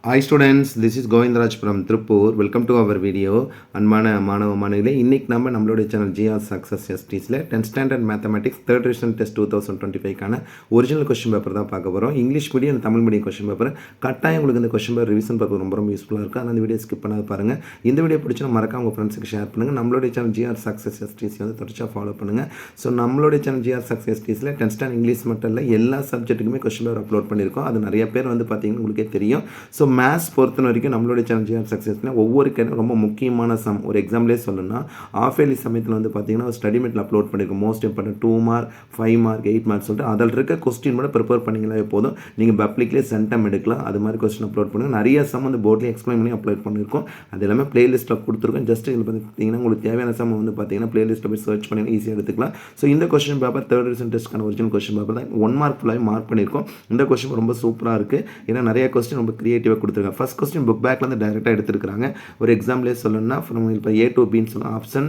Hi students, this is Govindraj from Tripur. Welcome to our video. அன்பான மாணவ மாணவிகளே, இன்னைக்கு நம்மளுடைய சேனல் ஜிஆர் சக்ஸஸ் எஸ்டிஸில் 10th standard mathematics third revision test 2025க்கான ஒரிஜினல் கொஸ்டின் பேப்பர் தான் பார்க்க போகிறோம். English medium Tamil medium question paper கட்டாயம் உங்களுக்கு இந்த கொஸ்டின் பேப்பர் ரிவிஷன் பேப்பர் ரொம்ப யூஸ்ஃபுல்லாக இருக்குது. ஆனால் இந்த வீடியோ ஸ்கிப் பண்ணாத பாருங்கள். இந்த வீடியோ பிடிச்சா மறக்காம உங்கள் ஃப்ரெண்ட்ஸுக்கு ஷேர் பண்ணுங்கள். நம்மளுடைய சேனல் ஜிஆர் சக்ஸஸ் எஸ்டிஸ் வந்து தொடர்ச்சியாக ஃபாலோ பண்ணுங்கள். ஸோ நம்மளுடைய சேனல் ஜிஆர் சக்ஸஸ் எஸ்டிஸில் 10th ஸ்டாண்டர்ட் இங்கிலீஷ் மட்டும் இல்லை எல்லா சப்ஜெக்ட்டுக்குமே கொஸ்டின் பேப்பர் அப்லோட் பண்ணியிருக்கோம். அது நிறைய பேர் வந்து பார்த்தீங்கன்னா உங்களுக்கே தெரியும். ஸோ மேத்ஸ் பொறுத்த வரைக்கும் நம்மளுடைய சேனல் ஜிஆர் சக்ஸஸ்ல ஒவ்வொரு கேட்டும் ரொம்ப முக்கியமான சம். ஒரு எக்ஸாம்பிளே சொல்லணும்னா ஆஃப் இயர்லி சமயத்தில் வந்து பார்த்தீங்கன்னா ஒரு ஸ்டடி மெட்டில் அப்லோட் பண்ணியிருக்கோம். Most important 2 mark 5 mark 8 mark சொல்லிட்டு அதில் இருக்க கொஸ்டின் கூட ப்ரிப்பேர் பண்ணிங்களாவே போதும். நீங்கள் பப்ளிக்லேயே சென்டம் எடுக்கலாம். அது மாதிரி கொஸ்டின் அப்லோட் பண்ணுங்கள். நிறைய சம் வந்து போர்ட்லேயே எக்ஸ்பிளைன் பண்ணி அப்லோட் பண்ணியிருக்கோம். அது எல்லாமே பிளேலிஸ்ட்டில் கொடுத்துருக்கோம். ஜஸ்ட் இதில் பார்த்தீங்கன்னா உங்களுக்கு தேவையான சம் வந்து பார்த்தீங்கன்னா பிளேலிஸ்ட்டில் போய் சர்ச் பண்ணி ஈஸியாக எடுத்துக்கலாம். ஸோ இந்த கொஸ்டின் பேப்பர் தேர்ட் ரிவிஷன் டெஸ்ட்க்கான ஒரிஜினல் கொஸ்டின் பேப்பர் தான் 1 மார்க் ஃபுல்லாக மார்க் பண்ணியிருக்கோம். இந்த கொஸ்டின் ரொம்ப சூப்பராக இருக்குது. ஏன்னா நிறைய கொஸ்டின் ரொம்ப கிரியேட்டிவாக கொடுத்துருக்காங்க. ஃபர்ஸ்ட் கொஸ்டின் புக் பேக்கில் வந்து டைரெக்டாக எடுத்துருக்காங்க. ஒரு எக்ஸாம்பிளே சொல்லணும்னா இப்போ A to Bன்னு சொல்லலாம். Option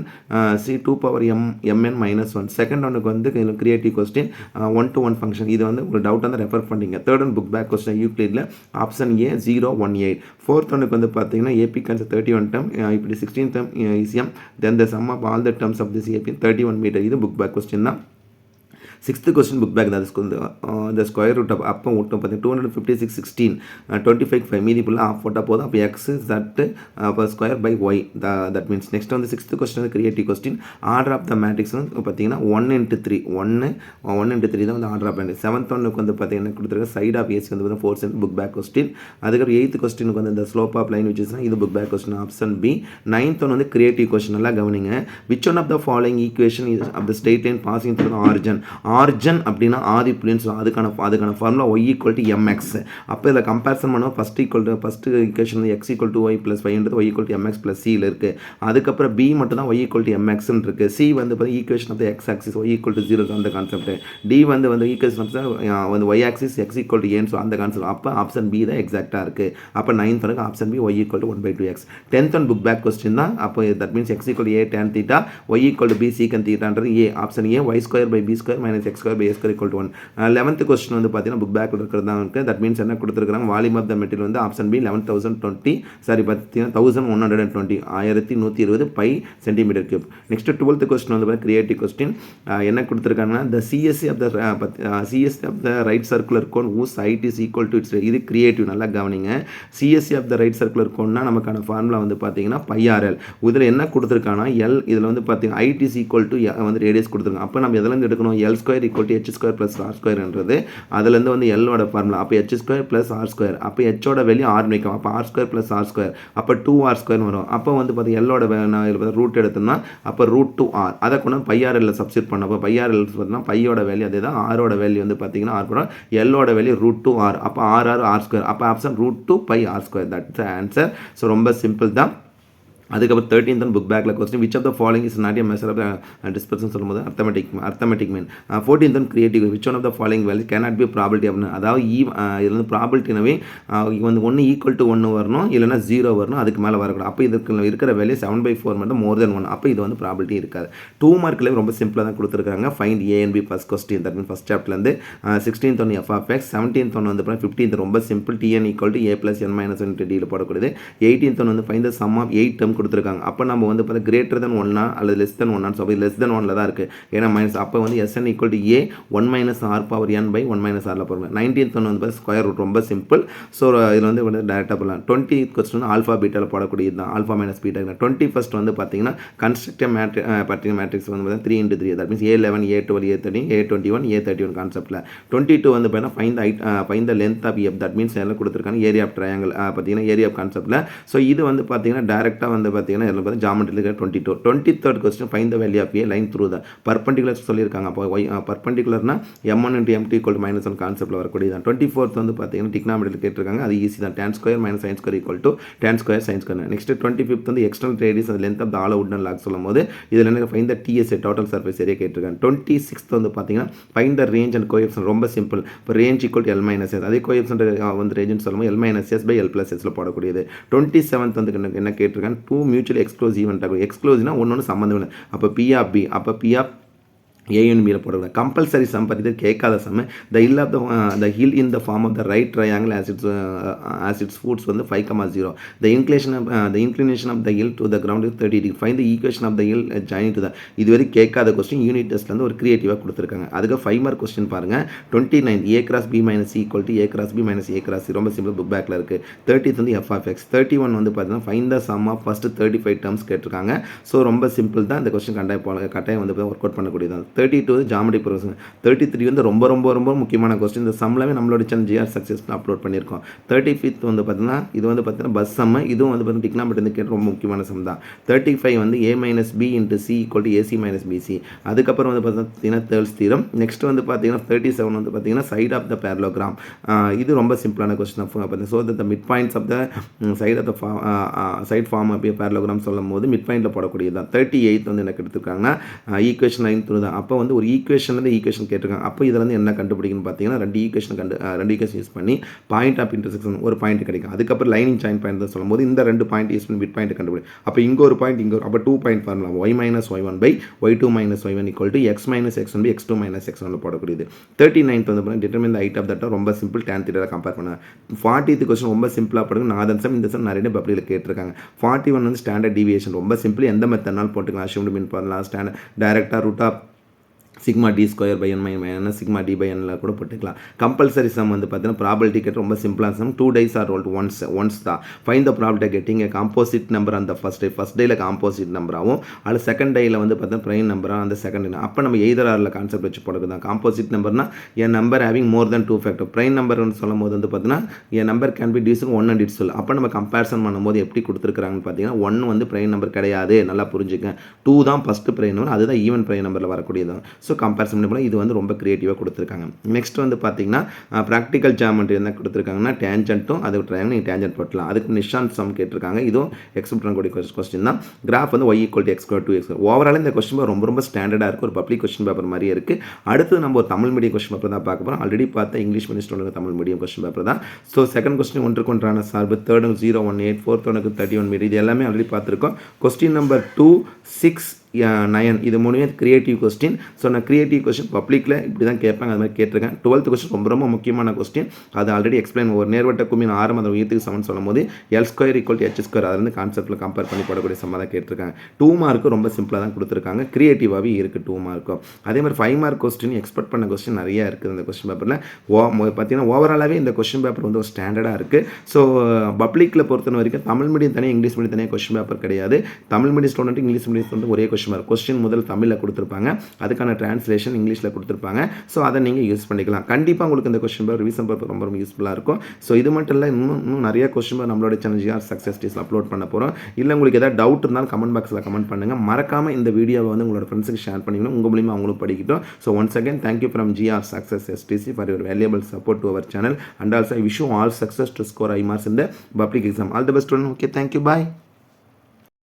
C 2 power mn -1. Second ஒன்றுக்கு வந்து கிரியேட்டிவ் கொஸ்டின் 1 to 1 ஃபங்க்ஷன். இது வந்து உங்களுக்கு டவுட் வந்து ரெஃபர் பண்ணிங்க. Third one book back question யூக்ளிடில் ஆப்ஷன் A 018. ஃபோர்த் ஒன்றுக்கு வந்து பார்த்தீங்கன்னா ஏபி கன்ஸ் 31 டேர்ம், இப்படி 16 டேர்ம் ஈஸியம், then the sum of all the terms of this AP 31 metre. இது புக் பேக் கொஸ்டின் தான். சிக்ஸ்த்து கொஸ்டின் புக் பேக் தான் இந்த ஸ்கொயர் ரூட் அப்போ விட்டோம் பார்த்தீங்கன்னா 256 16 25 5 மீதி ஃபுல்லாக ஆஃப் போட்டால் போதும். அப்போ எக்ஸ் ஜட்டு அப்போ square by y that means. Next வந்து சிக்ஸ்த்து கொஸ்டின் வந்து creative question. Order of the matrix வந்து பார்த்தீங்கன்னா 1 × 3 1 × 3 தான் வந்து ஆர்டர் ஆஃப் மேட்ரிக்ஸ். செவன்த் ஒன்றுக்கு வந்து பார்த்தீங்கன்னா கொடுத்துருக்க சைட் ஆஃப் ஏசி வந்து 4 சென்ட் புக் பேக் கொஸ்டின். அதுக்கப்புறம் எயித்து கொஸ்டினுக்கு வந்து இந்த ஸ்லோப் ஆஃப் லைன் விச் இது book back question option B. Ninth one வந்து கிரியேட்டிவ் கொஸ்டின். நல்லா கவனிங்க. Which one of the following equation of the straight line passing through the origin. Origin அப்படின்னா ஆதி புள்ளின்னு சொல்லலாம். அதுக்கான ஃபார்முலா y = mx. அப்போ இதில் கம்பேரிசன் பண்ணுவோம். ஃபஸ்ட் ஈக்குவேஷன் வந்து x = y + y y = mx + c இருக்குது. அதுக்கப்புறம் b மட்டும் தான் y = mx இருக்குது. c வந்து பார்த்தீங்கன்னா equation of x axis y = 0 அந்த கான்செப்ட். d வந்து ஈக்குவேஷன் ஆஃப் வந்து y axis x = a so அந்த கான்செப்ட். அப்போ ஆப்ஷன் b தான் எக்ஸாக்டாக இருக்குது. அப்போ 9th வரைக்கும் option b y = 1/2x. 10th one book back question தான். அப்போ that means x = a tan θ y = b secant θன்றது a. Option a y² / b² - x² / a² = 1. 11th question வந்து பார்த்தீங்கன்னா புக் பேக்கில் இருக்கிறது தான் இருக்குது. தட் மீன்ஸ் என்ன கொடுத்துருக்காங்க, வால்யூம் ஆஃப் த மெட்டீரியல் வந்து ஆப்ஷன் பி 1120 சாரி பார்த்தீங்கன்னா 1120 1120 pi centimetre cube. Next 12th question வந்து கிரியேட்டிவ் கொஸ்டின். என்ன கொடுத்துருக்காங்கன்னா the CSC of the right circular cone whose height is equal to its. இது கிரியேட்டிவ். நல்லா கவனிங்க. CSC of the right circular கோன்னா நமக்கான ஃபார்முலா வந்து பார்த்தீங்கன்னா πRL. இதில் என்ன கொடுத்துருக்காங்கன்னா எல் இதில் வந்து பார்த்தீங்கன்னா height is equal to வந்து ரேடியஸ் கொடுத்துருக்காங்க. அப்போ நம்ம எதுலேருந்து எடுக்கணும், L² = h² + r²ன்றது அதுலேருந்து வந்து எல்லோட ஃபார்முலா. அப்போ h² + r². அப்போ ஹெச்சோட வேல்யூ r வைக்கும். அப்போ r² + r². அப்போ 2r² வரும். அப்போ வந்து பார்த்தீங்கன்னா எல்லோட ரூட் எடுத்தோம்னா அப்போ √2r. அதை கொண்டு πRL சப்ஸ்டிட் பண்ண. அப்போ πRL பார்த்தீங்கன்னா பையோட வேல்யூ அதே தான். ஆரோட வேல்யூ வந்து பார்த்தீங்கன்னா r கூட எல்லோட வேல்யூ √2r. அப்போ r². அப்போ option √2 πr². That's answer. So ரொம்ப சிம்பிள் தான். அதுக்கப்புறம் 13th புக் பேக்கில் question which of the following is not a measure of dispersion சொல்லும்போது arithmetic mean. 14th creative which one of the following value cannot be probability அப்படின்னு. அதாவது இது வந்து ப்ராபிலிட்டினவே வந்து 1 = 1 வரணும், இல்லைனா 0 வரணும், அதுக்கு மேலே வரக்கூடாது. அப்போ இதுக்கு இருக்கிற வேல்யூ 7/4 மட்டும் மோர் தென் 1. அப்போ இது வந்து ப்ராபிலிட்டி இருக்காது. 2 மார்க்லேயே ரொம்ப சிம்பிளாக தான் கொடுத்துருக்காங்க. Find A and B first question. That mean first சாப்டர்லேருந்து 16th one f(x), 17th one வந்து 15th ரொம்ப simple tn = a + n - 1 × d போடக்கூடியது. 18th ஒன் வந்து find the sum of 8 term கொடுத்துருக்காங்க. அப்போ நம்ம வந்து பார்த்தா கிரேட்டர் தென் 1 அல்லது less than 1. So less than 1 தான் இருக்குது. ஏன்னா மைனஸ். அப்போ வந்து Sn = a 1 - r/n/1 - r போடுங்க. 19th ஒன்று வந்து ஸ்கொயர் ரூட் ரொம்ப சிம்பிள். ஸோ இதில் வந்து டேரெக்டாக போடலாம். 20th கொஸ்டின் ஆல்ஃபா பீட்டாவில் போடக்கூடியது தான். Alpha - beta. 21st வந்து பார்த்தீங்கன்னா கன்ஸ்ட்ரக்டிவ் மேட்ரிக்ஸ் வந்து பார்த்தீங்கன்னா 3 × 3 that means a11 a12 a13 a21 a31 கான்செப்ட்டில். 22 வந்து பார்த்தீங்கன்னா find the length of f. That means எல்லாம் கொடுத்துருக்காங்க ஏரியா ஆஃப் ட்ரையாங்கிள் பார்த்தீங்கன்னா ஏரியா ஆஃப் கான்செப்ட்டில். ஸோ இது வந்து பார்த்தீங்கன்னா டேரெக்டாக வந்து பார்த்தீங்கன்னா ஜாமெட்ரியில் 22. 23rd question find the value of a line through the perpendicular சொல்லியிருக்காங்க. அப்போ பர்பண்டிகுலர்னா m1 × m2 = -1 கான்செப்ட்டில் வரக்கூடியதான். 24th வந்து பார்த்தீங்கன்னா டிக்னாமெட்ரியில் கேட்டிருக்காங்க. அது ஈஸி தான். tan² - sin² = tan² sin². Next 25th வந்து எக்ஸ்டர்னல் ரேடியஸ் அந்த length of the all wooden log சொல்லும் போது இதில் என்ன find the TSA total surface area கேட்டிருக்காங்க. 26th வந்து பார்த்தீங்கன்னா find the range and coefficient. ரொம்ப சிம்பிள். இப்போ ரேஞ்ச் = L - s. அதே கோஎஃபிஷியன்ட் வந்து ரேஞ்சுன்னு சொல்லும்போது L - s / L + s போடக்கூடியது. 27th வந்து என்ன கேட்டிருக்காங்க, 2 மியூச்சுவலி எக்ஸ்க்ளூசிவ். எக்ஸ்க்ளூசிவ்னா ஒன்று சம்மந்தம் இல்லை. அப்போ P of B. அப்போ P of ஏஎன்பியில் போடக்கூடாது. கம்பல்சரி சம் பற்றி கேட்காத sum the hill of the hill in the form of the right triangle ஆசிட்ஸ் ஃபுட்ஸ் வந்து 5,0. The inclination of the hill to the ground 30 degree. Find the equation of the hill joining to the. இதுவரை கேட்காத question unit டெஸ்ட்லேருந்து ஒரு கிரியேட்டிவாக கொடுத்துருக்காங்க. அதுக்கு 5 mark question பாருங்கள். 29 a cross b minus c equal to a cross b minus a cross c. ரொம்ப simple, book பேக்கில் இருக்குது. 30th வந்து f of x. 31 வந்து பார்த்தீங்கன்னா find the sum of first 35 terms கேட்டிருக்காங்க. ஸோ ரொம்ப சிம்பிள் தான். இந்த கொஸ்டின் கட்டாயம் வந்து ஒர்க் அவுட் பண்ணக்கூடியது. 32 ஜாமெட்ரி ப்ரோக்ரஷன். 33 வந்து ரொம்ப ரொம்ப ரொம்ப முக்கியமான கொஸ்டின். இந்த சம்லாமே நம்மளோட சேனல் ஜிஆர் சக்ஸஸ் அப்லோட் பண்ணியிருக்கோம். 35th வந்து பார்த்தீங்கன்னா இது வந்து பார்த்தீங்கன்னா பஸ் சம். இதுவும் வந்து பார்த்தீங்கன்னா டிக்னாமெட்ரி வந்து கேட்டு ரொம்ப முக்கியமான சம் தான். 35 வந்து a minus b into c equal to ac minus bc. அதுக்கப்புறம் வந்து பார்த்தீங்கன்னா தேர்ட்ஸ் தியரம். நெக்ஸ்ட் வந்து பார்த்தீங்கன்னா 37 வந்து பார்த்தீங்கன்னா சைட் ஆஃப் த பேரலோகிராம். இது ரொம்ப சிம்பிளான கொஸ்டின் பார்த்தீங்கன்னா so the mid points of the side of the side form of parallelogram சொல்லும் போது மிட் பாயிண்டில் போடக்கூடியது தான். 38 வந்து என்ன எடுத்துருக்காங்கன்னா ஈக்குவேஷன் லைன் த்ரூ தான். அப்போ வந்து ஒரு ஈக்குவேஷன்லேருந்து ஈக்குவேஷன் கேட்டிருக்காங்க. அப்போ இதில் வந்து என்ன கண்டுபிடிக்கணும்னு பார்த்தீங்கன்னா ரெண்டு ஈக்குவேஷன் யூஸ் பண்ணி பாயிண்ட் ஆஃப் இன்டர்செக்ஷன் ஒரு பாயிண்ட் கிடைக்கும். அதுக்கப்புறம் லைனிங் ஜாயின் பாயிண்ட் தான் சொல்லும்போது இந்த ரெண்டு பாயிண்ட் யூஸ் பண்ணி மிட் பாயிண்ட் கண்டுபிடி. அப்போ இங்கே ஒரு பாயிண்ட் இங்கே அப்போ 2 point formula y minus y1 by y2 minus y1 equal to x minus x1 by x2 minus x1 போடக்கூடியது. 39th வந்து determine the height of that ரொம்ப சிம்பிள் tan θ கம்பேர் பண்ண. 40th கொஸ்டின் ரொம்ப சிம்பிளாக படுங்க. நாதன் சம் இந்த சம் நிறைய பப்ளியில் கேட்டிருக்காங்க. 41 வந்து ஸ்டாண்டர்ட் டீவியேஷன் ரொம்ப சிம்பிள். எந்த மெத்தட்னாலும் போட்டுக்கலாம். அஷ்யூம்டு மீன் பண்ணலாம். ஸ்டாண்டர்ட் டைரக்டாக root of sigma D square by N minus sigma D by என்ல கூட போட்டுக்கலாம். கம்பல்சரி சம் வந்து பார்த்தீங்கன்னா ப்ராபபிலிட்டி கேட் ரொம்ப சிம்பிளான sum. 2 days are rolled once தான். Find the probability getting composite number அந்த ஃபஸ்ட் டேயில் காம்போசிட் நம்பராகவும் அது செகண்ட் டேயில் வந்து பார்த்தீங்கன்னா ப்ரைம் நம்பராக அந்த செகண்ட் டே. அப்போ நம்ம எய்தர் ஆரில் கான்செப்ட் வச்சு போடுறது தான். காம்போசிட் நம்பர்னா n number having more than 2 factor. Prime நம்பர்னு சொல்லும் போது வந்து பார்த்தீங்கன்னா n number can be division 1 and its. அப்போ நம்ம கம்பேரிசன் பண்ணும்போது எப்படி கொடுத்துருக்காங்கன்னு பார்த்தீங்கன்னா 1 வந்து ப்ரைம் நம்பர் கிடையாது, நல்லா புரிஞ்சுக்க. 2 தான் ஃபஸ்ட்டு ப்ரைம் நம்பர், அதுதான் ஈவன் ப்ரைம் நம்பரில் வரக்கூடியது. ஸோ கம்பேரிசன் பண்ணி இது வந்து ரொம்ப கிரியேட்டிவாக கொடுத்துருக்காங்க. நெக்ஸ்ட் வந்து பார்த்தீங்கன்னா ப்ராக்டிக்கல் ஜாமெட்ரி என்ன கொடுத்துருக்காங்கன்னா டேஞ்சன்ட்டும் அது ட்ரையாங்கிள் நீங்கள் டேஞ்சன்ட் போட்டலாம். அதுக்கு நிஷாந்த் சம் கேட்டிருக்காங்க. இதுவும் எக்ஸ்பெக்ட் பண்ணக்கூடிய கொஸ்டின் தான். கிராஃப் வந்து y equal to x square 2x. Overall இந்த கொஸ்டின் ரொம்ப ரொம்ப ஸ்டாண்டர்டாக இருக்குது. ஒரு பப்ளிக் கொஸ்டின் பேப்பர் மாதிரியே இருக்குது. அடுத்து நம்ம ஒரு தமிழ் மீடியம் கொஸ்டின் பேப்பர் தான் பார்க்க போகிறோம். ஆல்ரெடி பார்த்தா English medium student Tamil medium question paper தான். ஸோ செகண்ட் கொஸ்டின் ஒன்றுக்கு ஒன்றான சார்பு, தேர்டு 018, ஃபோர்த் 31 மீடி, இது எல்லாமே ஆல்ரெடி பார்த்துருக்கோம். கொஸ்டின் நம்பர் 2, 6, 9 இது மூணுமே கிரியேட்டிவ் கொஸ்டின். ஸோ நான் கிரியேட்டிவ் கொஸ்டின் பப்ளிக்கில் இப்படி தான் கேட்பாங்க, அது மாதிரி கேட்டிருக்கேன். 12th கொஸ்டின் ரொம்ப ரொம்ப முக்கியமான கொஸ்டின். அது ஆல்ரெடி எக்ஸ்பிளைன் ஒரு நேர்வட்ட குமின் ஆரம் அதை உயரத்துக்கு சமன் சொல்லும் போது L square equal to H square, அது வந்து கான்செப்ட்டில் கம்பேர் பண்ணி போடக்கூடிய சம்மா தான் கேட்டிருக்காங்க. 2 மார்க்கு ரொம்ப சிம்பிளாக தான் கொடுத்துருக்காங்க. கிரியேட்டிவாகவே இருக்குது 2 மார்க்கும். அதே மாதிரி 5 மார்க் கொஸ்டின் எக்ஸ்பெக்ட் பண்ண கொஸ்டின் நிறையா இருக்குது இந்த கொஸ்டின் பேப்பரில். பார்த்தீங்கன்னா ஓவராலாகவே இந்த கொஸ்டின் பேப்பர் வந்து ஒரு ஸ்டாண்டர்டாக இருக்குது. ஸோ பப்ளிக்கில் பொறுத்த வரைக்கும் தமிழ் மீடியம் தனியாக இங்கிலீஷ் மீடியம் தனியாக கொஸ்டின் பேப்பர் கிடையாது. Tamil medium student English medium student ஒரே கொஸ்டின் பேப்பர். கொஸ்டின் முதல் தமிழில் கொடுத்துருப்பாங்க, அதுக்கான டிரான்ஸ்லேஷன் இங்கிலீஷில் கொடுத்துருப்பாங்க. ஸோ அதை நீங்கள் யூஸ் பண்ணிக்கலாம். கண்டிப்பாக உங்களுக்கு இந்த கொஸ்டின் பேப்பர் ரிவிஷன் பேப்பர் ரொம்ப ரொம்ப யூஸ்ஃபுல்லாக இருக்கும். ஸோ இது மட்டும் இல்லை, இன்னும் நிறைய கொஸ்டின் பேப்பர் நம்மளோட சேனல் ஜிஆர் சக்ஸஸ் டீஸில் அப்லோட் பண்ண போகிறோம். இல்லை உங்களுக்கு ஏதாவது டவுட் இருந்தாலும் கமெண்ட் பாக்ஸில் கமெண்ட் பண்ணுங்கள். மறக்காமல் இந்த வீடியோவை வந்து உங்களோட ஃப்ரெண்ட்ஸுக்கு ஷேர் பண்ணிக்கணும். உங்கள் மூலியமாக அவங்களும் படிக்கட்டும். So once again thank you from GR success STC for your valuable support to our channel. And also I wish you all success to score high marks in the public exam. All the best students. Okay, thank you. Bye.